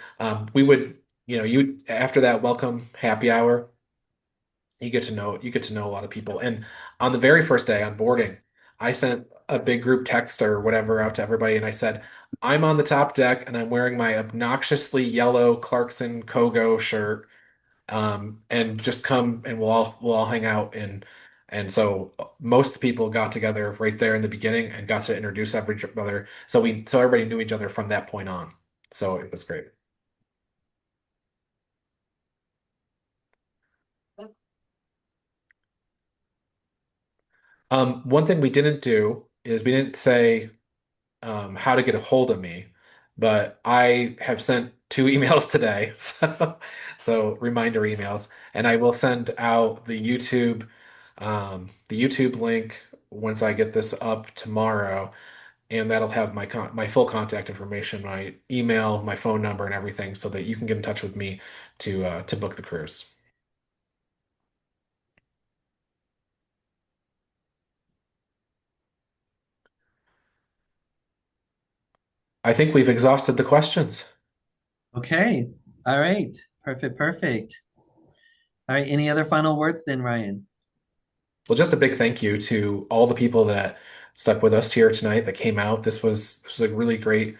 we would, you after that welcome happy hour, you get to know a lot of people. And on the very first day on boarding, I sent a big group text or whatever out to everybody, and I said, I'm on the top deck and I'm wearing my obnoxiously yellow Clarkson Kogo shirt, and just come and we'll all hang out. And so most people got together right there in the beginning and got to introduce everybody. So everybody knew each other from that point on. So it was great. One thing we didn't do is we didn't say how to get a hold of me, but I have sent two emails today, so reminder emails, and I will send out the YouTube link once I get this up tomorrow, and that'll have my full contact information, my email, my phone number, and everything, so that you can get in touch with me to book the cruise. I think we've exhausted the questions. Okay. All right. Perfect. Perfect. All right. Any other final words then, Ryan? Well, just a big thank you to all the people that stuck with us here tonight that came out. This was a really great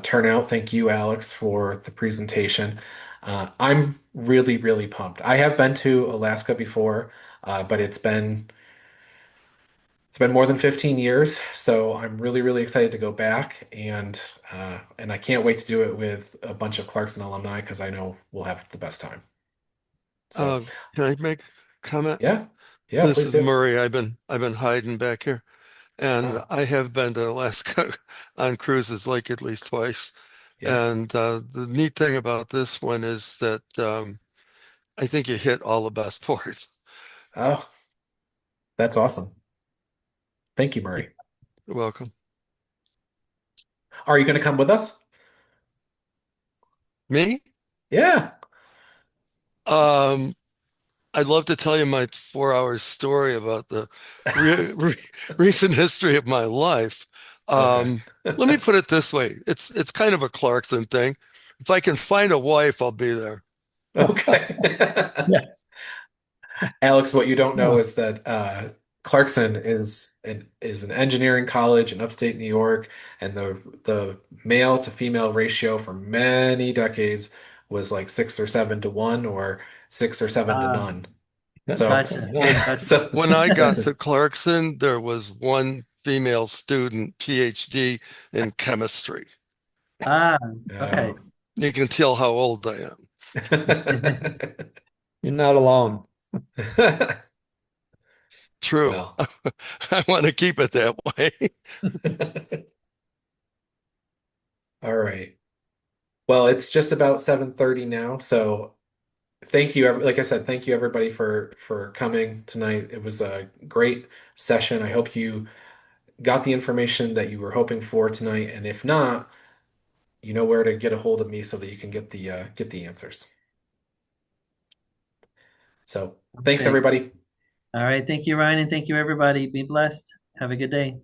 turnout. Thank you, Alex, for the presentation. I'm really, really pumped. I have been to Alaska before, but it's been more than 15 years, so I'm really, really excited to go back, and I can't wait to do it with a bunch of Clarkson alumni because I know we'll have the best time. So, Uh, can I make a comment? yeah, yeah, This please is do. Murray. I've been hiding back here, and Oh, I have been to Alaska on cruises like at least twice. yeah. And the neat thing about this one is that I think you hit all the best ports. Oh, that's awesome. Thank you, Murray. You're welcome. Are you going to come with us? Me? Yeah. Um, I'd love to tell you my 4 hour story about the re recent history of my life. Okay. Let me put it this way. It's kind of a Clarkson thing. If I can find a wife, I'll be there. Okay. Yeah. Alex, what you don't know Oh, is that Clarkson is an engineering college in upstate New York, and the male to female ratio for many decades was like 6 or 7 to 1 or 6 or 7 to Ah, none. So, gotcha. yeah, Gotcha. so When I that's got it. to Clarkson, there was one female student, PhD in chemistry. Ah, okay. Oh. You can tell how old I am. you're not alone. True. Well. I want to keep it that way. All right. Well, it's just about 7:30 now, so thank you. Like I said, thank you everybody for coming tonight. It was a great session. I hope you got the information that you were hoping for tonight, and if not, you know where to get a hold of me so that you can get the answers. So, thanks Okay. everybody. All right. Thank you, Ryan, and thank you, everybody. Be blessed. Have a good day.